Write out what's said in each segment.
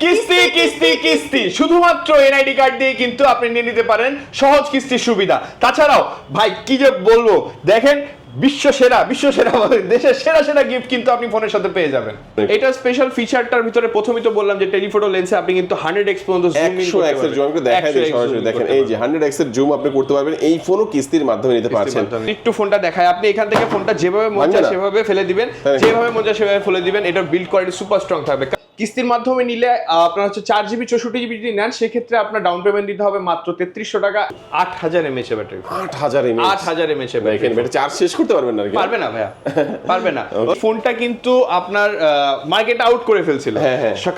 কিস্তি কিস্তি কিস্তি শুধুমাত্র এনআইডি কার্ড দিয়ে কিন্তু আপনি নিয়ে নিতে পারেন সহজ কিস্তির সুবিধা। তাছাড়াও ভাই কি যে বলবো, দেখেন বিশ্ব সেরা দেশের সেরা সেরা গিফট কিন্তু আপনি ফোনের সাথে পেয়ে যাবেন। এটা স্পেশাল ফিচারটার ভিতরে প্রথমেই তো বললাম যে টেলিফোটো লেন্সে আপনি কিন্তু 100x পর্যন্ত জুম ইন করতে পারবেন। 100x এর জুম করে দেখাই দেই সরাসরি, দেখেন এই যে 100x এর জুম আপনি করতে পারবেন। এই ফোনও কিস্তির মাধ্যমে নিতে পারছেন। একটু ফোনটা দেখায়, আপনি এখান থেকে ফোনটা যেভাবে মন চায় সেভাবে ফেলে দিবেন, যেভাবে মন চায় সেভাবে ফেলে দিবেন। এটার বিল্ড কোয়ালিটি সুপার স্ট্রং থাকবে। কিস্তির মাধ্যমে নিলে আপনার হচ্ছে 4GB 64GB যদি নেন সেক্ষেত্রে আপনার ডাউন পেমেন্ট দিতে হবে মাত্র 3300 টাকা। 8000 mAh ব্যাটারি, 8000 mAh দেখেন এটা চার্জ শেষ করতে পারবেন না, পারবে না ভাইয়া, পারবে না। ফোনটা কিন্তু আপনার মার্কেট আউট করে ফেলছিল,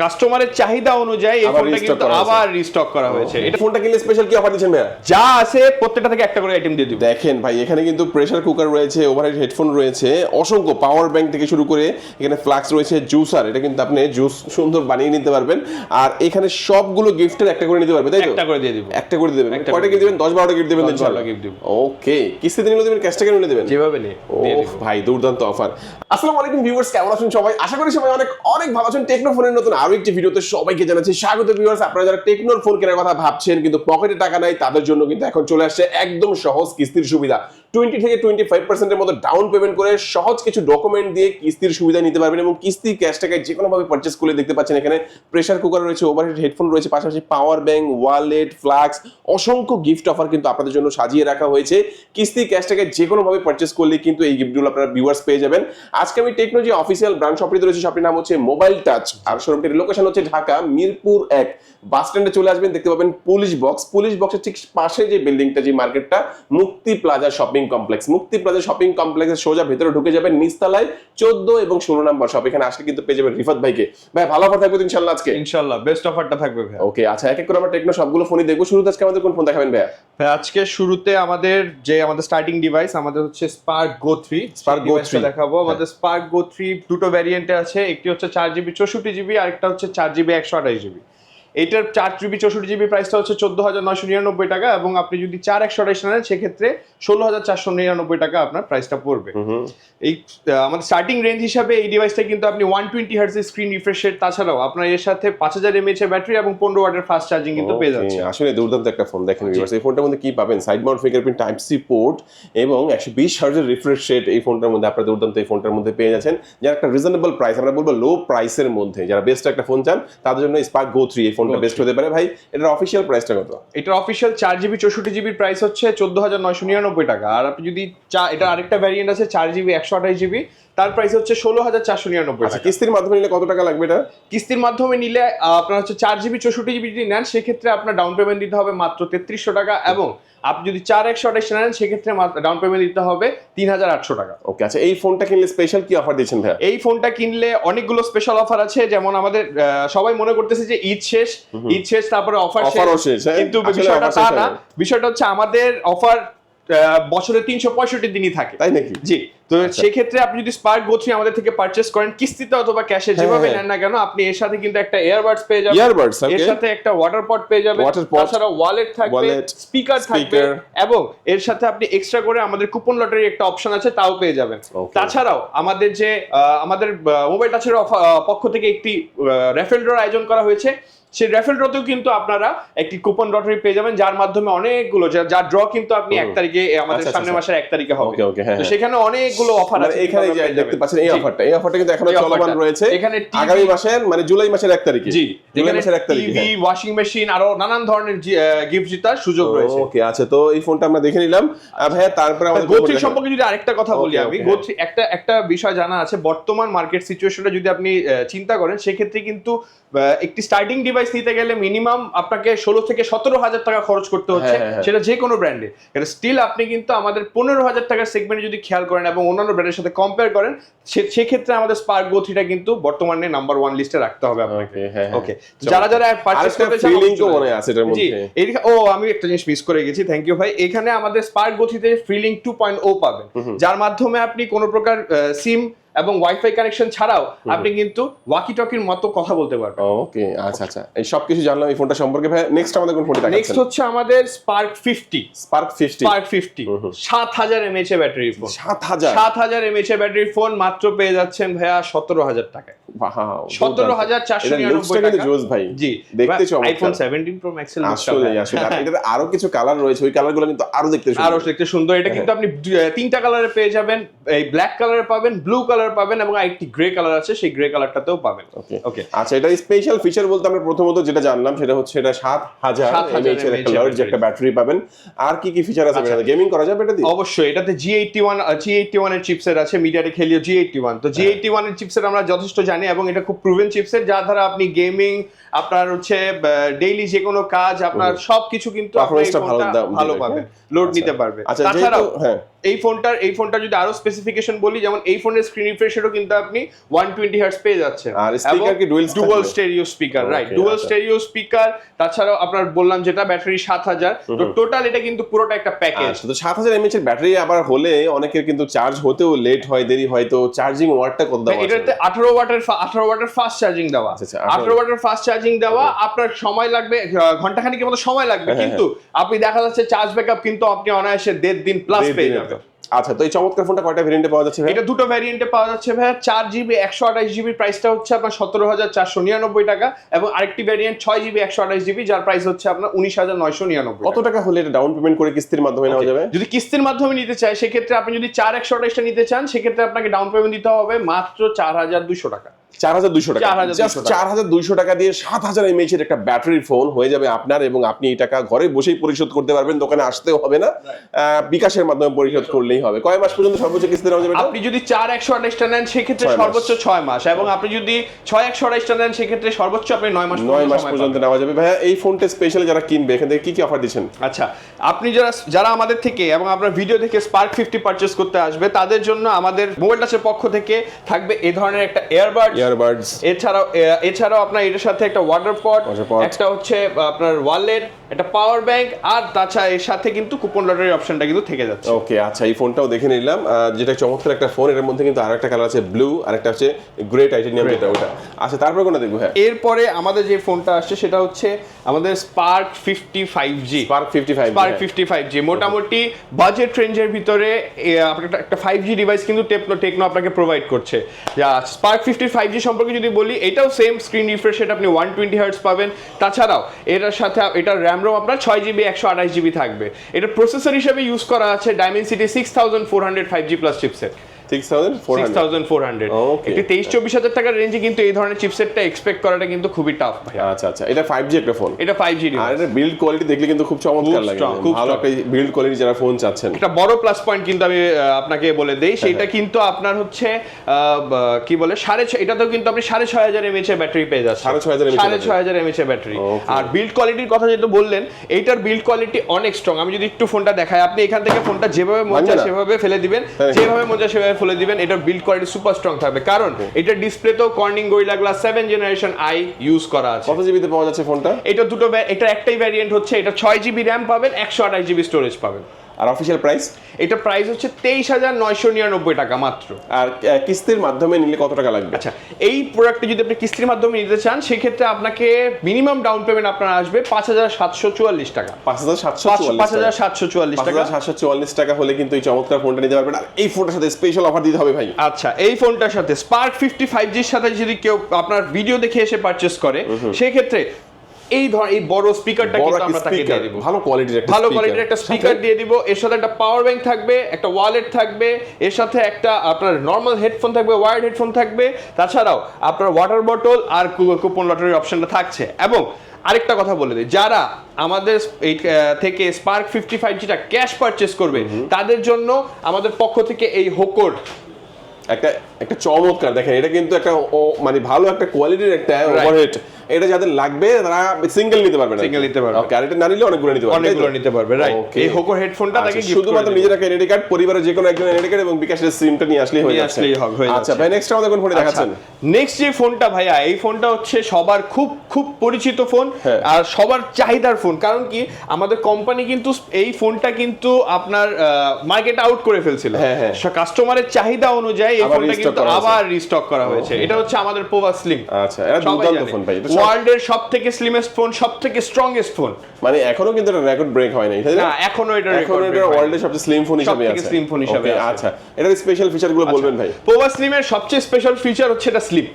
কাস্টমারের চাহিদা অনুযায়ী এই ফোনটা কিন্তু আবার রিস্টক করা হয়েছে। এটা ফোনটা কিনলে স্পেশাল কি অফার দিচ্ছেন ভাইয়া? যা আছে প্রত্যেকটা থেকে একটা করে আইটেম দিয়ে দিব। দেখেন ভাই এখানে কিন্তু প্রেসার কুকার রয়েছে, ওভারহেড হেডফোন রয়েছে, অসংখ্য পাওয়ার ব্যাংক থেকে শুরু করে এখানে ফ্লাক্স রয়েছে, জুসার, এটা কিন্তু আপনি জুস সুন্দর বানিয়ে নিতে পারবেন। আর এখানে সবগুলো গিফটের একটা করে নিতে পারবেন, তাই তো? একটা করে দিয়ে দিব, একটা করে দিবেন। কয়টা গিফট দিবেন? 10-12টা গিফট দিবেন ইনশাআল্লাহ। গিফট দিব। ওকে, কিস্তিতে নিলে দিবেন, ক্যাশ টাকা নিলে দিবেন, যেভাবে নিয়ে দিয়ে দিব। ভাই দুর্দান্ত অফার। আসসালামু আলাইকুম ভিউয়ার্স, কেমন আছেন সবাই? আশা করি সবাই অনেক অনেক ভালো আছেন। টেকনো ফোনের নতুন আরো একটি ভিডিওতে সবাইকে জানাচ্ছি স্বাগত। ভিউয়ার্স, আপনারা যারা টেকনোর ফোন কেনার কথা ভাবছেন কিন্তু পকেটে টাকা নাই, তাদের জন্য কিন্তু এখন চলে আসছে একদম সহজ কিস্তির সুবিধা। 20 থেকে 25% এর মতো ডাউন পেমেন্ট করে সহজ কিছু ডকুমেন্ট দিয়ে কিস্তির সুবিধা নিতে পারবেন এবং কিস্তি ক্যাশ টাকায় যে কোনো ভাবে পারচেজ করে দেখতে পাচ্ছেন। এখানে প্রেসার কুকার রয়েছে, ওভারহেড হেডফোন রয়েছে, পাশাপাশি পাওয়ার ব্যাংক, ওয়ালেট, ফ্লাক্স, অসংখ্য গিফট অফার কিন্তু আপনাদের জন্য সাজিয়ে রাখা হয়েছে। কিস্তি ক্যাশ টাকায় যে কোনো ভাবে পারচেজ করলে কিন্তু এই গিফটগুলো আপনারা ভিউয়ার্স পেয়ে যাবেন। আজকে আমি টেকনো যে অফিসিয়াল ব্রাঞ্চ শপটিতে রয়েছে, শপটির নাম হচ্ছে মোবাইল টাচ, আর শোরুমটির লোকেশন হচ্ছে ঢাকা মিরপুর 1। বাস স্ট্যান্ডে চলে আসবেন, দেখতে পাবেন পুলিশ বক্স। পুলিশ বক্সের ঠিক পাশে যে বিল্ডিংটা, যে মার্কেটটা, মুক্তি প্লাজা শপিং কমপ্লেক্স। মুক্তি প্লাজা শপিং কমপ্লেক্সের সোজা ভেতরে ঢুকে যাবেন, নিচতলায় 14 এবং 16 নম্বর শপ। এখানে আসলে কিন্তু পেয়ে যাবেন রিফাত ভাইকে। ভাই ভালো অফার থাকবে ইনশাআল্লাহ আজকে? ইনশাআল্লাহ বেস্ট অফারটা থাকবে ভাই। ওকে, আচ্ছা এক এক করে আমরা টেকনো সবগুলো ফোনই দেখবো। শুরুতে আজকে আমাদের কোন ফোন দেখাবেন ভাই? ভাই আজকে শুরুতে আমাদের স্টার্টিং ডিভাইস আমাদের হচ্ছে স্পার্ক গো 3 দেখাবো। আমাদের স্পার্ক গো 3 দুটো ভ্যারিয়েন্টে আছে, একটি হচ্ছে 4GB 64GB আর একটা হচ্ছে 4GB 128GB। এটার 4GB 64GB প্রাইসটা হচ্ছে 14,999 টাকা এবং আপনি যদি 4/128 নেন সেক্ষেত্রে 16,499 টাকা আপনার প্রাইসটা পড়বে। এই আমাদের স্টার্টিং রেঞ্জ হিসাবে এই ডিভাইসটা কিন্তু আপনি 120 Hz এর স্ক্রিন রিফ্রেশ রেট, তাছাড়াও আপনার এর সাথে 5000 mAh ব্যাটারি এবং 15 ওয়াটের ফাস্ট চার্জিং কিন্তু পেয়ে যাচ্ছে। আসলে দুর্দান্ত একটা ফোন। দেখেন ভিউয়ার্স, এই ফোনটার মধ্যে কি পাবেন? Side mount fingerprint type C port এবং 120 Hz এর রিফ্রেশ রেট এই ফোনটার মধ্যে আপনারা দুর্দান্ত এই ফোনটার মধ্যে পেয়ে যাচ্ছেন। যারা একটা রিজনেবল প্রাইস, আমরা বলবো লো প্রাইসের মধ্যে যারা বেস্ট একটা ফোন চান তাদের জন্য স্পার্ক গো 3 এই ফোনটা বেস্ট হতে পারে। ভাই এটার অফিশিয়াল প্রাইসটা কত? এটার অফিশিয়াল 4GB 64GB প্রাইস হচ্ছে 14,999 টাকা। আর আপনি যদি এটা আরেকটা ভ্যারিয়েন্ট আছে 4GB 128GB, তার প্রাইস হচ্ছে 16,499 টাকা। কিস্তির মাধ্যমে নিলে কত টাকা লাগবে এটা? কিস্তির মাধ্যমে নিলে আপনার হচ্ছে 4GB 64GB যদি নেন সেক্ষেত্রে আপনার ডাউন পেমেন্ট দিতে হবে মাত্র 3300 টাকা এবং আপনি যদি 4/128 নেন সেক্ষেত্রে ডাউন পেমেন্ট দিতে হবে 3800 টাকা। ওকে, আচ্ছা এই ফোনটা কিনলে স্পেশাল কি অফার দিচ্ছেন ভাই? এই ফোনটা কিনলে অনেকগুলো স্পেশাল অফার আছে, যেমন আমাদের সবাই মনে করতেছে যে ঈদ শেষ তারপরে অফার শেষ, কিন্তু বিষয়টা তা না। বিষয়টা হচ্ছে আমাদের অফার বছরে 365 দিনই থাকে, তাই নাকি? জি। তো সেক্ষেত্রে আপনি যদি স্পার্ক গো 3 আমাদের থেকে পারচেজ করেন কিস্তিতে অথবা ক্যাশে, যেভাবে নেন না কেন, আপনি এর সাথে কিন্তু একটা ইয়ারবাডস পেয়ে যাবেন, এর সাথে একটা ওয়াটার পট পেয়ে যাবেন, তাছাড়া ওয়ালেট থাকবে, স্পিকার থাকবে এবং এর সাথে আপনি এক্সট্রা করে আমাদের কুপন লটারি একটা অপশন আছে, তাও পেয়ে যাবেন। তাছাড়াও আমাদের মোবাইল টাচের পক্ষ থেকে একটি রেফেল ড্র আয়োজন করা হয়েছে। সেই রেফেল ড্রতেও কিন্তু আপনারা একটি কুপন লটারি পেয়ে যাবেন, যার মাধ্যমে অনেকগুলো যার ড্র কিন্তু আপনি 1 তারিখে আমাদের সামনের মাসের 1 তারিখে হবে। তো সেখানে অনেকগুলো অফার আছে। এখানে দেখতে পাচ্ছেন এই অফারটা কিন্তু এখনো চলমান রয়েছে। এখানে আগামী মাসের মানে জুলাই মাসের 1 তারিখে, জি, জুলাই মাসের 1 তারিখে টিভি, ওয়াশিং মেশিন আরো নানান ধরনের গিফট জেতার সুযোগ রয়েছে। ওকে, আচ্ছা তো এই ফোনটা আমরা দেখে নিলাম ভাইয়া। তারপরে আমাদের গো 3 সম্পর্কে যদি আরেকটা কথা বলি, আমি গো 3 একটা বিষয় জানা আছে, বর্তমান মার্কেট সিচুয়েশনটা যদি আপনি চিন্তা করেন সেক্ষেত্রে কিন্তু একটি স্টার্টিং ডিভাইস নিতে গেলে মিনিমাম আপনাকে 16 থেকে 17,000 টাকা খরচ করতে হচ্ছে, সেটা যে কোনো ব্র্যান্ডে। এটা স্টিল আপনি কিন্তু আমাদের 15,000 টাকার সেগমেন্টে যদি খেয়াল করেন এবং অন্যান্য ব্র্যান্ডের সাথে কম্পেয়ার করেন সেক্ষেত্রে আমাদের স্পার্ক গো 3টা কিন্তু বর্তমানে নাম্বার 1 লিস্টে রাখতে হবে আপনাকে। ওকে, যারা পারচেজ করতে চান লিংকও মনে আছে এটার মধ্যে। আমি একটা জিনিস মিস করে গেছি, থ্যাংক ইউ ভাই। এখানে আমাদের স্পার্ক গো 3 তে ফ্রি লিংক 2.0 পাবেন, যার মাধ্যমে আপনি কোনো প্রকার সিম এবং ওয়াইফাই কানেকশন ছাড়াও আপনি কিন্তু ওয়াকি টকির মতো কথা বলতে পারবেন। ওকে, আচ্ছা এই সব কিছু জানলাম এই ফোনটা সম্পর্কে। ভাই নেক্সট আমাদের কোন ফোনটা দেখাচ্ছেন? নেক্সট হচ্ছে আমাদের spark 50 7000 mAh battery phone. 7000 mAh battery phone মাত্র পেয়ে যাচ্ছেন ভাইয়া 17,000 টাকায়। ওয়াও 17,499 টাকা জোস ভাই জি দেখতে চমৎকার আইফোন 17 প্রো ম্যাক্স এর আসলে এটার আরো কিছু কালার রয়েছে ওই কালারগুলো কিন্তু আরো দেখতে সুন্দর এটা কিন্তু আপনি তিনটা কালারে পেয়ে যাবেন এই ব্ল্যাক কালারে পাবেন ব্লু কালার পাবেন এবং আরেকটি গ্রে কালার আছে সেই গ্রে কালারটাতেও পাবেন ওকে আচ্ছা এটা স্পেশাল ফিচার বলতে আমরা প্রথমত যেটা জানলাম সেটা হচ্ছে এটা 7000 mAh এর একটা লার্জ একটা ব্যাটারি পাবেন আর কি কি ফিচার আছে এটাতে গেমিং করা যাবে এটা দিয়ে অবশ্যই এটাতে G81 এর চিপসেট আছে মিডিয়াটেক হেলিও G81 তো G81 এর চিপসেট আমরা যথেষ্ট জানি এবং এটা খুব প্রুভেন চিপসেট যা দ্বারা আপনি গেমিং আপনার হচ্ছে ডেইলি যে কোনো কাজ আপনার সবকিছু কিন্তু আপনি ভালো পাবেন লোড নিতে পারবে তাছাড়াও এই ফোনটা যদি আরো স্পেসিফিকেশন বলি যেমন এই ফোনের স্ক্রিন রিফ্রেশ রেটও কিন্তু আপনি 120 হার্টজ পেয়ে যাচ্ছেন আর স্পিকার কি dual stereo speaker right dual stereo speaker তাছাড়াও আপনার বললাম যেটা ব্যাটারি 7000 তো টোটাল এটা কিন্তু পুরোটা একটা প্যাকেজ তো 7000 mAh এর ব্যাটারি আবার হলে অনেকের কিন্তু চার্জ হতেও লেট হয় দেরি হয় তো চার্জিং ওয়াটটা কত দেওয়া আছে এটাতে 18 ওয়াটের ফাস্ট চার্জিং দেওয়া 18 ওয়াটের ফাস্ট চার্জিং দেওয়া আপনার সময় লাগবে ঘন্টাখানেকের মতো সময় লাগবে কিন্তু আপনি দেখা যাচ্ছে চার্জ ব্যাকআপ কিন্তু আপনি অনায়াসে 1.5 দিন প্লাস পেয়ে যাবেন আচ্ছা তো এই চমৎকার ফোনটা কয়টা ভেরিয়েন্টে পাওয়া যাচ্ছে ভাই এটা দুটো ভেরিয়েন্টে পাওয়া যাচ্ছে ভাই 4GB 128GB প্রাইসটা হচ্ছে আপনার 17,499 টাকা এবং আরেকটি ভেরিয়েন্ট 6GB 128GB যার প্রাইস হচ্ছে আপনার 19,999 কত টাকা হলে এটা ডাউন পেমেন্ট করে কিস্তির মাধ্যমে নেওয়া যাবে যদি কিস্তির মাধ্যমে নিতে চাই সেক্ষেত্রে আপনি যদি 4128টা নিতে চান সেক্ষেত্রে আপনাকে ডাউন পেমেন্ট দিতে হবে মাত্র 4,200 টাকা 4,200 টাকা জাস্ট 4,200 টাকা দিয়ে 7,000 mAh এর একটা ব্যাটারি ফোন হয়ে যাবে আপনার এবং আপনি এই টাকা ঘরে বসেই পরিশোধ করতে পারবেন দোকানে আসতেও হবে না বিকাশের মাধ্যমে পরিশোধ করলেই হবে কয় মাস পর্যন্ত সর্বোচ্চ কিস্তি দেওয়া যাবে আপনি যদি 4128টা নেন সেক্ষেত্রে সর্বোচ্চ 6 মাস এবং আপনি যদি 6128টা নেন সেক্ষেত্রে সর্বোচ্চ আপনি 9 মাস পর্যন্ত নেওয়া যাবে ভাইয়া এই ফোনটা স্পেশাল যারা কিনবে এখান থেকে কি কি অফার দিচ্ছেন আচ্ছা আপনি যারা আমাদের থেকে এবং আপনার ভিডিও দেখে স্পার্ক 50 পারচেজ করতে আসবে তাদের জন্য আমাদের মোবাইল টাচের পক্ষ থেকে থাকবে এই ধরনের একটা ইয়ারবাডস এছাড়াও আপনার এটার সাথে একটা ওয়াটার পট একটা হচ্ছে আপনার ওয়ালেট একটা পাওয়ার ব্যাংক আর তাছাড়া এর সাথে কিন্তু কুপন লটারির অপশনটা কিন্তু থেকে যাচ্ছে ওকে আচ্ছা এই ফোনটাও দেখে নিলাম যেটা চমৎকার একটা ফোন এর মধ্যে কিন্তু আরেকটা কালার আছে ব্লু আর একটা হচ্ছে গ্রে টাইটানিয়াম যেটা ওটা আচ্ছা তারপর কোনটা দেখবো হ্যাঁ এরপরে আমাদের যে ফোনটা আসছে সেটা হচ্ছে আমাদের স্পার্ক 55G স্পার্ক 55G মোটামুটি বাজেট রেঞ্জের ভিতরে একটা 5G ডিভাইস কিন্তু টেকনো আপনাকে প্রোভাইড করছে যা স্পার্ক 55G সম্পর্কে যদি বলি এটাও সেম স্ক্রিন রিফ্রেশ রেট আপনি 120 হার্টজ পাবেন তাছাড়াও এটার সাথে এটার র্যাম রোম আপনার 6GB 128GB থাকবে এটা প্রসেসর হিসেবে ইউজ করা আছে Dimensity 6400 5G প্লাস চিপসেট 6400 একটি 23-24 হাজার টাকার রেঞ্জে কিন্তু এই ধরনের চিপসেটটা এক্সপেক্ট করাটা কিন্তু খুবই টাফ ভাই আচ্ছা এটা 5G একটা ফোন এটা 5G আর এটা বিল্ড কোয়ালিটি দেখলে কিন্তু খুব চমৎকার লাগে ভালো একটা বিল্ড কোয়ালিটি যারা ফোন চাচ্ছেন একটা বড় প্লাস পয়েন্ট কিন্তু আমি আপনাকে বলে দেই সেটা কিন্তু আপনার হচ্ছে কি বলে 6.5 এটাতেও কিন্তু আপনি 6500 mAh এর ব্যাটারি পেয়ে যাচ্ছেন 6500 mAh এর ব্যাটারি আর বিল্ড কোয়ালিটির কথা যেটা বললেন এইটার বিল্ড কোয়ালিটি অনেক স্ট্রং আমি যদি একটু ফোনটা দেখাই আপনি এখান থেকে ফোনটা যেভাবে মন চায় সেভাবে ফেলে দিবেন যেভাবে মন চায় সেভাবে ফেলে দিবেন এটার বিল্ড কোয়ালিটি সুপার স্ট্রং থাকবে কারণ এটার ডিসপ্লেতেও Corning Gorilla glass 7 generation i use করা আছে কত জিবিতে পাওয়া যাচ্ছে ফোনটা এটা একটাই ভ্যারিয়েন্ট হচ্ছে এটা 6GB র‍্যাম পাবেন 128GB স্টোরেজ পাবেন আর অফিশিয়াল প্রাইস এটা প্রাইস হচ্ছে 23,999 টাকা মাত্র আর কিস্তির মাধ্যমে নিলে কত টাকা লাগবে আচ্ছা এই প্রোডাক্টটি যদি আপনি কিস্তির মাধ্যমে নিতে চান সেক্ষেত্রে আপনাকে মিনিমাম ডাউন পেমেন্ট আপনার আসবে 5,744 টাকা 5,744 টাকা হলে কিন্তু এই চমৎকার ফোনটা নিতে পারবেন আর এই ফোনটার সাথে স্পেশাল অফার দিতে হবে ভাই আচ্ছা এই ফোনটার সাথে স্পার্ক 55Gর সাথে যদি কেউ আপনার ভিডিও দেখে এসে পারচেজ করে সেই ক্ষেত্রে এই বড় স্পিকারটা কিন্তু আমরা তাকে দিয়ে দিব ভালো কোয়ালিটির একটা স্পিকার দিয়ে দিব এর সাথে একটা পাওয়ার ব্যাংক থাকবে একটা ওয়ালেট থাকবে এর সাথে একটা আপনার নরমাল হেডফোন থাকবে ওয়্যার্ড হেডফোন থাকবে তাছাড়াও আপনার ওয়াটার বটল আর কুপন লটারির অপশনটা থাকছে এবং আরেকটা কথা বলে দিই যারা আমাদের এই থেকে স্পার্ক 55Gটা ক্যাশ পারচেজ করবে তাদের জন্য আমাদের পক্ষ থেকে এই হোকোর একটা চমৎকার দেখেন এটা কিন্তু একটা মানে ভালো একটা কোয়ালিটির একটা ওভারহেড এটা যাদের লাগবে তারা সিঙ্গেল নিতে পারবে ওকে আর এটা না নিলে অনেকগুলো নিতে পারবে রাইট এই হোকো হেডফোনটা তাকে গিফট শুধুমাত্র নিজের একটা এনআইডি কার্ড পরিবারের যে কোনো একজন এনআইডি কার্ড এবং বিকাশের সিমটা নিয়ে আসলেই হয়ে যাচ্ছে আচ্ছা ভাই নেক্সট আমাদের কোন ফোন দেখাচ্ছেন নেক্সট যে ফোনটা ভাইয়া এই ফোনটা হচ্ছে সবার খুব পরিচিত ফোন আর সবার চাহিদার ফোন কারণ কি আমাদের কোম্পানি কিন্তু এই ফোনটা কিন্তু আপনার মার্কেট আউট করে ফেলছিল কাস্টমারের চাহিদা অনুযায়ী এই ফোনটা কিন্তু আবার রিস্টক করা হয়েছে এটা হচ্ছে আমাদের পোভা স্লিম আচ্ছা এটা দুর্দান্ত ফোন ভাই ওয়ার্ল্ডের সবথেকে স্লিমেস্ট ফোন, সবথেকে স্ট্রংগেস্ট ফোন। মানে এখনো কিন্তু এটা রেকর্ড ব্রেক হয় নাই, তাই না? না, এখনো এটা রেকর্ড এটা ওয়ার্ল্ডের সবচেয়ে স্লিম ফোন হিসেবে আছে, সবথেকে স্লিম ফোন হিসেবে আছে। আচ্ছা, এটার স্পেশাল ফিচারগুলো বলবেন ভাই। পোভা স্লিমের সবচেয়ে স্পেশাল ফিচার হচ্ছে এটা স্লিম।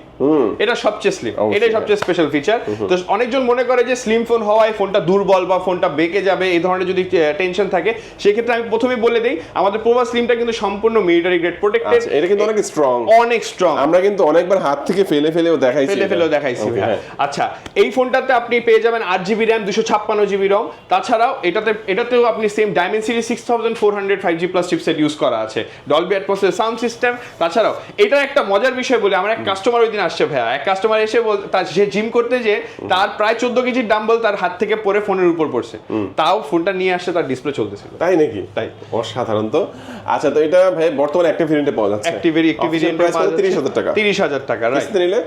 এটা সবচেয়ে স্লিম, এটাই সবচেয়ে স্পেশাল ফিচার। তো অনেকজন মনে করে যে স্লিম ফোন হওয়ায় ফোনটা দুর্বল বা ফোনটা বেঁকে যাবে, এই ধরনের যদি টেনশন থাকে, সেক্ষেত্রে আমি প্রথমেই বলে দেই আমাদের পোভা স্লিমটা কিন্তু সম্পূর্ণ মিলিটারি গ্রেড প্রোটেক্টেড। এটা কিন্তু অনেক স্ট্রং, অনেক স্ট্রং। আমরা কিন্তু অনেকবার হাত থেকে ফেলেও দেখাইছি। আচ্ছা, এই ফোনটাতে আপনি পেয়ে যাবেন 8GB RAM, 256GB ROM। তাছাড়াও এটাতেও আপনি same Dimensity 6400 5G plus chipset use করা আছে, ডলবি অ্যাটমসের সাউন্ড সিস্টেম। তাছাড়াও এটা একটা মজার বিষয় বলে, আমার এক কাস্টমার ওই দিন আসছে ভাইয়া, এক কাস্টমার এসে সে জিম করতে যে তার প্রায় 14 কেজির ডাম্বল তার হাত থেকে পড়ে ফোনের উপর পড়ছে, তাও ফোনটা নিয়ে আসছে, তার ডিসপ্লে চলতেছিল। তাই নাকি? তাই, অসাধারণ তো। আচ্ছা, তো এটা ভাই বর্তমানে অ্যাক্টিভ ভেরিয়েন্টে পাওয়া যাচ্ছে। অ্যাক্টিভ ভেরিয়েন্ট প্রাইস 30,000 টাকা। 30,000 টাকা, রাইট। নিলে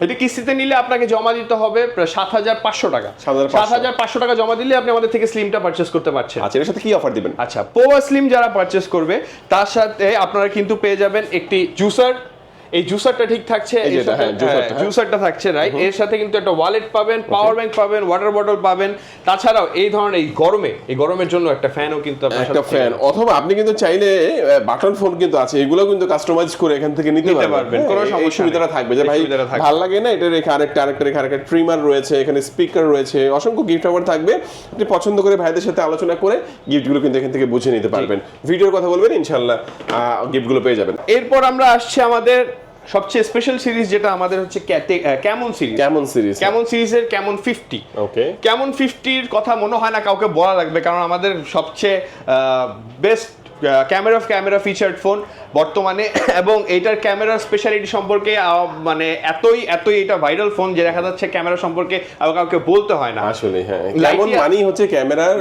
এটা কিস্তিতে নিলে আপনাকে জমা দিতে হবে 7,500 টাকা। 7,500 টাকা জমা দিলে আপনি আমাদের থেকে স্লিমটা পারচেজ করতে পারছেন। আচ্ছা, এর সাথে কি অফার দিবেন? আচ্ছা, পোভা স্লিম যারা পারচেজ করবে তার সাথে আপনারা কিন্তু পেয়ে যাবেন একটি জুসার। এই জুসারটা ঠিক থাকছে, জুসারটা থাকছে, রাইট। এর সাথে কিন্তু একটা ওয়ালেট পাবেন, পাওয়ার ব্যাংক পাবেন, ওয়াটার বটল পাবেন। তাছাড়াও এই ধরনের এই গরমের জন্য একটা ফ্যানও কিন্তু আপনার একটা ফ্যান, অথবা আপনি কিন্তু চাইলে বাটন ফোন কিন্তু আছে, এগুলো কিন্তু কাস্টমাইজ করে এখান থেকে নিতে পারবেন। কোনো সমস্যা সুবিধাটা থাকবে যে ভাই ভালো লাগে না, এটা রেখে আরেকটা ট্রিমার রয়েছে, এখানে স্পিকার রয়েছে, অসংখ্য গিফট অফার থাকবে। আপনি পছন্দ করে ভাইদের সাথে আলোচনা করে গিফটগুলো কিন্তু এখান থেকে বুঝে নিতে পারবেন। ভিডিওর কথা বলবেন, ইনশাআল্লাহ গিফটগুলো পেয়ে যাবেন। এরপর আমরা আসছি আমাদের সবচেয়ে স্পেশাল সিরিজ, যেটা আমাদের হচ্ছে ক্যামন সিরিজের ক্যামন 50। ওকে, ক্যামন 50-র কথা মনে হয় না কাউকে বলা লাগবে, কারণ আমাদের সবচেয়ে বেস্ট ক্যামেরা ফিচার্ড ফোন বর্তমানে, এবং এইটার ক্যামেরার স্পেশালিটি সম্পর্কে মানে এতই এটা ভাইরাল ফোন যে দেখা যাচ্ছে ক্যামেরা সম্পর্কে কাউকে বলতে হয় না। আসলে হ্যাঁ, ক্যামন মানেই হচ্ছে ক্যামেরার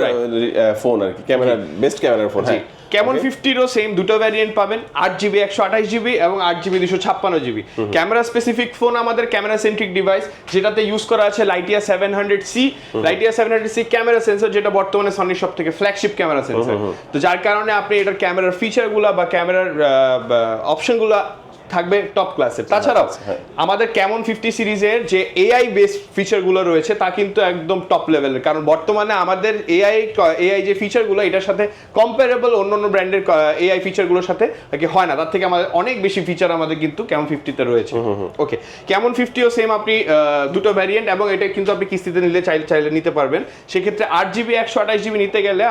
ফোন আর কি, ক্যামেরা বেস্ট ক্যামেরার ফোন। হ্যাঁ, ক্যামন 50-রও সেম দুটো ভ্যারিয়েন্ট পাবেন, 8GB 128GB এবং 8GB 256GB। Camera specific phone, আমাদের ক্যামেরা সেন্ট্রিক ডিভাইস, যেটাতে ইউজ করা আছে লাইটিয়া 700C। লাইটিয়া 700C ক্যামেরা সেন্সর, যেটা বর্তমানে সনির সবথেকে ফ্ল্যাগশিপ ক্যামেরা সেন্সর। তো যার কারণে আপনি এটার ক্যামেরার ফিচারগুলো বা ক্যামেরার অপশনগুলো থাকবে টপ ক্লাসের। তাছাড়াও আমাদের ক্যামন 50 সিরিজের যে এআই বেস ফিচারগুলো রয়েছে তা কিন্তু একদম টপ লেভেলের, কারণ বর্তমানে আমাদের এআই যে ফিচারগুলো এটার সাথে কম্পারেবল অন্যান্য ব্র্যান্ডের এআই ফিচারগুলোর সাথে হয় না, তার থেকে আমাদের অনেক বেশি ফিচার আমাদের কিন্তু ক্যামন 50-তে রয়েছে। ওকে, ক্যামন 50-ও সেম, আপনি দুটো ভ্যারিয়েন্ট, এবং এটা কিন্তু আপনি কিস্তিতে নিলে চাইলে নিতে পারবেন। সেক্ষেত্রে 8GB 128GB নিতে গেলে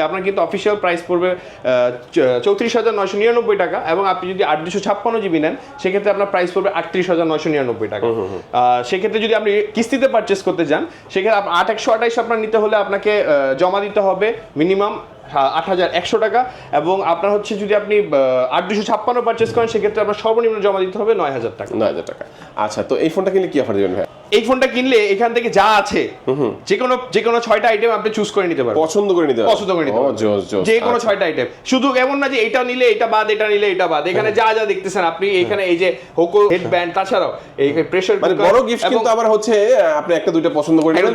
আপনার কিন্তু অফিসিয়াল প্রাইস পড়বে 34,999 টাকা, এবং আপনি যদি 8/256GB নেন সেক্ষেত্রে আপনার প্রাইস পড়বে 38,999 টাকা। সেক্ষেত্রে যদি আপনি কিস্তিতে পারচেস করতে যান, সেক্ষেত্রে 8/128 আপনার নিতে হলে আপনাকে জমা দিতে হবে মিনিমাম 8,100 টাকা, এবং আপনার হচ্ছে যদি আপনি 8/256 পারচেস করেন সেক্ষেত্রে আপনার সর্বনিম্ন জমা দিতে হবে 9,000 টাকা। 9,000 টাকা। আচ্ছা, তো এই ফোনটা কিনলে কি অফার দিবেন ভাই? এই ফোনটা কিনলে এখান থেকে যা আছে যে কোনো 6টা আইটেম আপনি চুজ করে নিতে পারবেন, পছন্দ করে নিতে পারবেন যে কোনো 6টা আইটেম। শুধু এমন না যে এটা নিলে এটা বাদ, এটা নিলে এটা বাদ, এখানে যা দেখতেছেন আপনি এখানে, এই যে হোকো হেডব্যান্ড, তাছাড়াও এই প্রেসার কুকার, বড় গিফট কিন্তু আবার হচ্ছে আপনি একটা দুইটা পছন্দ করে নেবেন,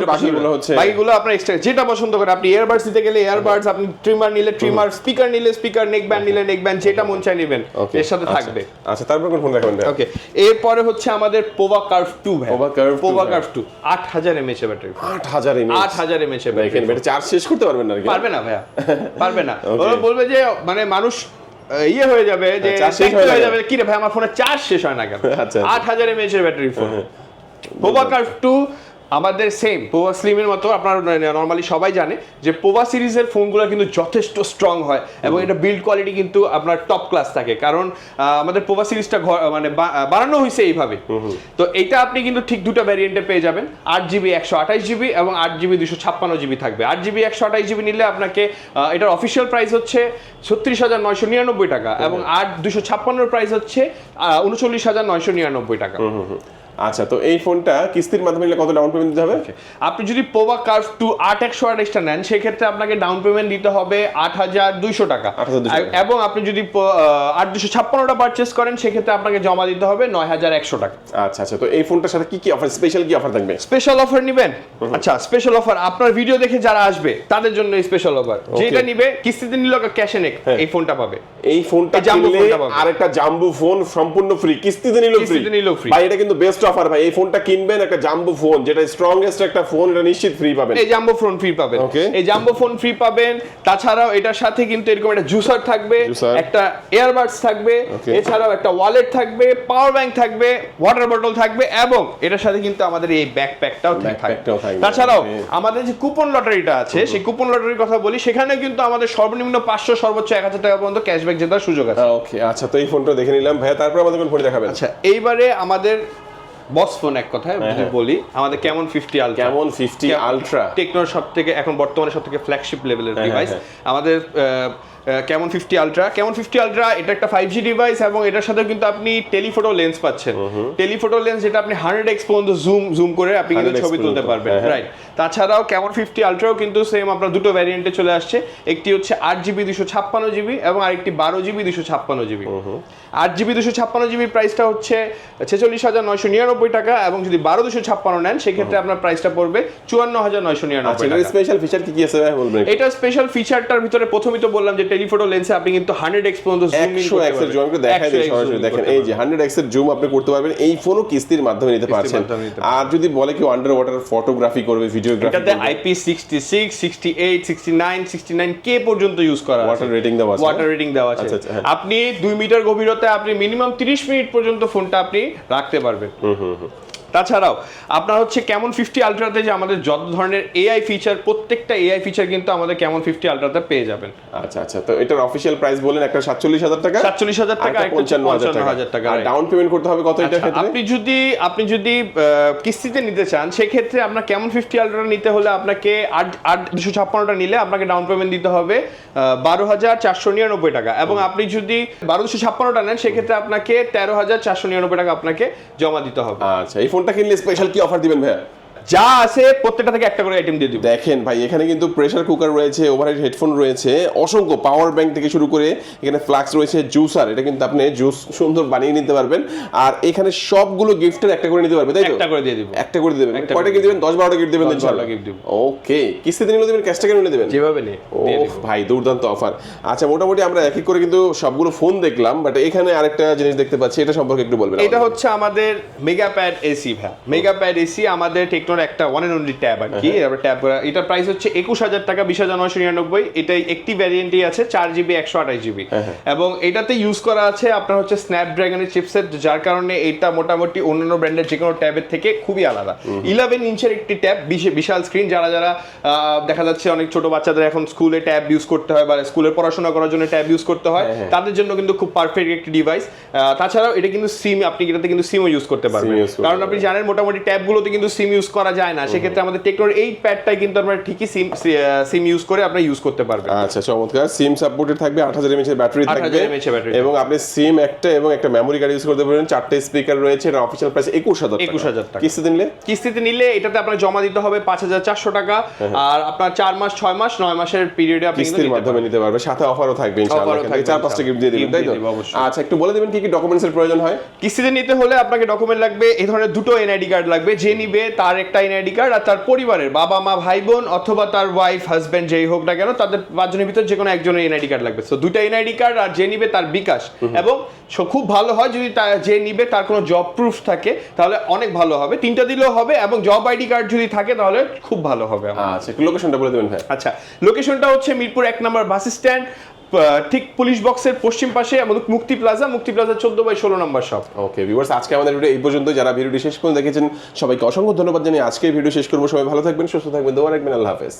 বাকিগুলো আপনার এক্সট্রা যেটা পছন্দ করেন। আপনি ইয়ারবাডস দিতে গেলে ইয়ারবাডস, আপনি ট্রিমার নিলে ট্রিমার, স্পিকার নিলে স্পিকার, নেকব্যান্ড নিলে নেকব্যান্ড, যেটা মন চাই নেবেন এর সাথে থাকবে। আচ্ছা, তারপর কোন ফোন দেখাবেন? ওকে, এরপরে হচ্ছে আমাদের পোভা কার্ভ 2 ভাই। পোভা কার্ভ 2 8000 mAh এর ব্যাটারি। 8000 mAh এর ব্যাটারি। এটা চার্জ শেষ করতে পারবেন না? পারবে না ভাইয়া, পারবে না। ওরা বলবে যে মানে মানুষ হয়ে যাবে যে শেষ হয়ে যাবে, কি রে ভাই আমার ফোনে চার্জ শেষ হয় না কেন? 8000 mAh এর ব্যাটারি ফোন। পোভা কার্ভ 2 আমাদের সেম পোভা স্লিমের মতো, আপনারা নরমালি সবাই জানে যে পোভা সিরিজের ফোনগুলো কিন্তু যথেষ্ট স্ট্রং হয়, এবং এটা বিল্ড কোয়ালিটি কিন্তু আপনার টপ ক্লাস থাকে, কারণ আমাদের পোভা সিরিজটা মানে বানানো হয়েছে এইভাবে। তো এইটা আপনি কিন্তু ঠিক দুটো ভ্যারিয়েন্টে পেয়ে যাবেন, 8GB 128GB এবং 8GB 256GB থাকবে। 8GB 128GB নিলে আপনাকে এটার অফিসিয়াল প্রাইস হচ্ছে 36,999 টাকা, এবং 8/256 প্রাইস হচ্ছে 39,999 টাকা। আচ্ছা, তো এই ফোনটা কিস্তির মাধ্যমে নিলে কত ডাউন পেমেন্ট দিতে হবে? আপনি যদি পোভা কার্ভ 2 8/128টা নেন সেক্ষেত্রে আপনাকে ডাউন পেমেন্ট দিতে হবে 8,200 টাকা, এবং আপনি যদি 8/256টা পারচেজ করেন সেক্ষেত্রে আপনাকে জমা দিতে হবে 9,100 টাকা। আচ্ছা, তো এই ফোনটার সাথে কি অফার, স্পেশাল কি অফার থাকবে? স্পেশাল অফার নেবেন? আচ্ছা, স্পেশাল অফার আপনার ভিডিও দেখে যারা আসবে তাদের জন্য এই স্পেশাল অফার, যেটা নিবে কিস্তিতে নিলে ক্যাশে নেক এই ফোনটা পাবে। এই ফোনটা কিনলে আরেকটা জাম্বো ফোন সম্পূর্ণ ফ্রি, কিস্তিতে নিলেও ফ্রি ভাই। এটা কিন্তু বেস্ট বেস্ট অফার ভাই, এই ফোনটা কিনবেন, একটা জাম্বো ফোন যেটা স্ট্রংগেস্ট একটা ফোন, এটা নিশ্চিত ফ্রি পাবেন। এই জাম্বো ফোন ফ্রি পাবেন, এই জাম্বো ফোন ফ্রি পাবেন। তাছাড়াও এটার সাথে কিন্তু এরকম একটা জুসার থাকবে, একটা এয়ারবাডস থাকবে, এছাড়াও একটা ওয়ালেট থাকবে, পাওয়ার ব্যাংক থাকবে, ওয়াটার বটল থাকবে, এবং এটার সাথে কিন্তু আমাদের এই ব্যাকপ্যাকটাও থাকবে। তাছাড়াও আমাদের যে কুপন লটারিটা আছে, সেই কুপন লটারির কথা বলি, সেখানে কিন্তু আমাদের সর্বনিম্ন 500 সর্বোচ্চ 1000 টাকা পর্যন্ত ক্যাশব্যাক জেতার সুযোগ আছে। ওকে, আচ্ছা, তো এই ফোনটা দেখে নিলাম ভাইয়া, তারপর আমাদের কোন ফোন দেখাবেন? আচ্ছা, এইবারে আমাদের বস ফোন এক কথায় যদি বলি, আমাদের কেমন 50 আলট্রা। কেমন 50 আলট্রা টেকনোর সবথেকে এখন বর্তমানে সবথেকে ফ্ল্যাগশিপ লেভেলের ডিভাইস আমাদের কেমন 50 আলট্রা। কেমন 50 আলট্রা এটা একটা 5G ডিভাইস, এবং এটার সাথে কিন্তু আপনি টেলিফোটো লেন্স পাচ্ছেন। টেলিফোটো লেন্স যেটা আপনি 100x পর্যন্ত জুম করে আপনি কিন্তু ছবি তুলতে পারবেন, রাইট। তাছাড়াও কেমন 50 আলট্রাও কিন্তু সেম আপনার দুটো ভ্যারিয়েন্টে চলে আসছে, একটি হচ্ছে 8GB 256GB এবং আরেকটি 12GB 256GB। 8GB 256GB প্রাইসটা হচ্ছে 46,999 টাকা, এবং যদি 12/256 নেন সেক্ষেত্রে আপনার প্রাইসটা পড়বে 54,999 টাকা। এর স্পেশাল ফিচার কি কি আছে ভাই বলবেন? এটা স্পেশাল ফিচারটার ভিতরে প্রথমেই তো বললাম যে টেলিফোটো লেন্সে আপনি কিন্তু 100x পর্যন্ত জুম ইন করতে পারবেন। 100x এর জুম করে দেখাই দেই সরাসরি, দেখেন এই যে 100x এর জুম আপনি করতে পারবেন। এই ফোনও কিস্তির মাধ্যমে নিতে পারছেন। আর যদি বলে কি আন্ডার ওয়াটার ফটোগ্রাফি করবে, ভিডিওগ্রাফি, এটাতে IP66, 68, 69, 69K পর্যন্ত ইউজ করা আছে। ওয়াটার রেটিং দেওয়া আছে, ওয়াটার রেটিং দেওয়া আছে। আপনি 2 মিটার গভীরতায় আপনি মিনিমাম 30 মিনিট পর্যন্ত ফোনটা আপনি রাখতে পারবেন। তাছাড়াও আপনার হচ্ছে কেমন 50 আলট্রাতে যে আমাদের যত ধরনের এআই ফিচার, প্রত্যেকটা এআই ফিচার কিন্তু আমাদের কেমন 50 আলট্রাতে পেয়ে যাবেন। আচ্ছা আচ্ছা, তো এটার অফিশিয়াল প্রাইস বলেন একটা 47,000 টাকা, 47,000 টাকা, একটা 55,000 টাকা। আর ডাউন পেমেন্ট করতে হবে কত এটার ক্ষেত্রে? আপনি যদি কিস্তিতে নিতে চান সেক্ষেত্রে আপনার কেমন 50 আলট্রা নিতে হলে আপনাকে 8/256টা নিলে আপনাকে ডাউন পেমেন্ট দিতে হবে 12,499 টাকা, এবং আপনি যদি 12/256টা নেন সেক্ষেত্রে আপনাকে 13,499 টাকা আপনাকে জমা দিতে হবে। আচ্ছা, এই ফোনটা কিনলে স্পেশাল কি অফার দিবেন ভাইয়া? যা আছে প্রত্যেকটা থেকে একটা করে আইটেম দিয়ে দিব। দেখেন ভাই, এখানে কিন্তু প্রেসার কুকার রয়েছে, ওভারহেড হেডফোন রয়েছে, অসংখ্য পাওয়ার ব্যাংক থেকে শুরু করে এখানে ফ্লাক্স রয়েছে, জুসার, এটা কিন্তু আপনি জুস সুন্দর বানিয়ে নিতে পারবেন। আর এখানে সবগুলো গিফটের একটা করে নিতে পারবে, তাই তো? একটা করে দিয়ে দিব। একটা করে দিবেন। কয়টা গিফট দিবেন? 10-12টা গিফট দিবেন ইনশাআল্লাহ। গিফট দিব। ওকে, কিস্তিতে নিলে দিবেন, ক্যাশ টাকা নিলে দিবেন, যেভাবে নিয়ে ওহ ভাই, দুর্দান্ত অফার। আচ্ছা, মোটামুটি আমরা এক এক করে কিন্তু সবগুলো ফোন দেখলাম, বাট এখানে আরেকটা জিনিস দেখতে পাচ্ছি, এটা সম্পর্কে একটু বলবেন। এটা হচ্ছে আমাদের মেগাপ্যাড এসি ভাই। মেগাপ্যাড এসি আমাদের টেকনোর একটা ওয়ান এন্ড অনলি ট্যাব আর কি। ট্যাব এটার প্রাইস হচ্ছে 21,000 টাকা, 20,999। এটাই একটি ভ্যারিয়েন্টই আছে 4GB 128GB, এবং এটাতে ইউজ করা আছে আপনার হচ্ছে স্ন্যাপড্রাগনের চিপসেট, যার কারণে এটা মোটামুটি অন্যান্য ব্র্যান্ডের যে কোনো ট্যাবের থেকে খুবই আলাদা। 11 ইঞ্চের একটি ট্যাব, বিশাল স্ক্রিন। যারা দেখা যাচ্ছে অনেক ছোট বাচ্চাদের এখন স্কুলে ট্যাব ইউজ করতে হয় বা স্কুলের পড়াশোনা করার জন্য ট্যাব ইউজ করতে হয়, তাদের জন্য কিন্তু খুব পারফেক্ট একটি ডিভাইস। তাছাড়াও এটা কিন্তু সিম, আপনি এটাতে কিন্তু সিমও ইউজ করতে পারবেন, কারণ আপনি জানেন মোটামুটি ট্যাবগুলোতে কিন্তু সিম ইউজ করা যায় না। সেক্ষেত্রে আমাদের টেকনোর এই প্যাডটাই কিন্তু আমরা ঠিকই সিম ইউজ করে আপনি ইউজ করতে পারবেন। আচ্ছা, চমৎকার। সিম সাপোর্টেড থাকবে, 8000 mAh এর ব্যাটারি থাকবে, এবং আপনি সিম একটা এবং একটা মেমরি কার্ড ইউজ করতে পারবেন, 4টা স্পিকার রয়েছে। এর অফিশিয়াল প্রাইস 21,000 টাকা। কিস্তিতে নিলে এটাতে আপনার জমা দিতে হবে 5,400 টাকা, আর আপনার 4 মাস, 6 মাস, 9 মাসের পিরিয়ডে আপনি কিস্তির মাধ্যমে নিতে পারবেন। সাথে অফারও থাকবে ইনশাআল্লাহ, 4-5টা গিফট দিয়ে দিবেন, তাই তো? আচ্ছা, একটু বলে দিবেন কি কি ডকুমেন্টস এর প্রয়োজন হয়? কিস্তিতে নিতে হলে আপনাকে ডকুমেন্ট লাগবে, এই ধরনের দুটো এনআইডি কার্ড লাগবে। যে নিবে তার একটা এনআইডি কার্ড, আর তার পরিবারের বাবা মা ভাই বোন অথবা তার ওয়াইফ হাজবেন্ড যেই হোক না কেন, তাদের 5 জনের ভিতর যে কোনো একজনের এনআইডি কার্ড লাগবে। সো দুটো এনআইডি কার্ড, আর যে নিবে তার বিকাশ। এবং খুব ভালো হয় যদি যে নিবে তার কোনো জব প্রুফ থাকে, তাহলে অনেক ভালো হবে। 3টা দিলেও হবে, এবং জব আইডি কার্ড যদি থাকে তাহলে খুব ভালো হবে। আচ্ছা, একটু লোকেশনটা বলে দেবেন ভাই। আচ্ছা, লোকেশনটা হচ্ছে মিরপুর 1 নম্বর বাস স্ট্যান্ড, ঠিক পুলিশ বক্সের পশ্চিম পাশে আমাদের মুক্তি প্লাজা 14/16 নম্বর শপ। ওকে ভিউয়ার্স, আজকে আমাদের ভিডিও এই পর্যন্ত। যারা ভিডিওটি শেষ পর্যন্ত দেখেছেন সবাইকে অসংখ্য ধন্যবাদ জানিয়ে আজকে ভিডিও শেষ করবো। সবাই ভালো থাকবেন, সুস্থ থাকবেন, দোয়া রাখবেন। আল্লাহ হাফেজ।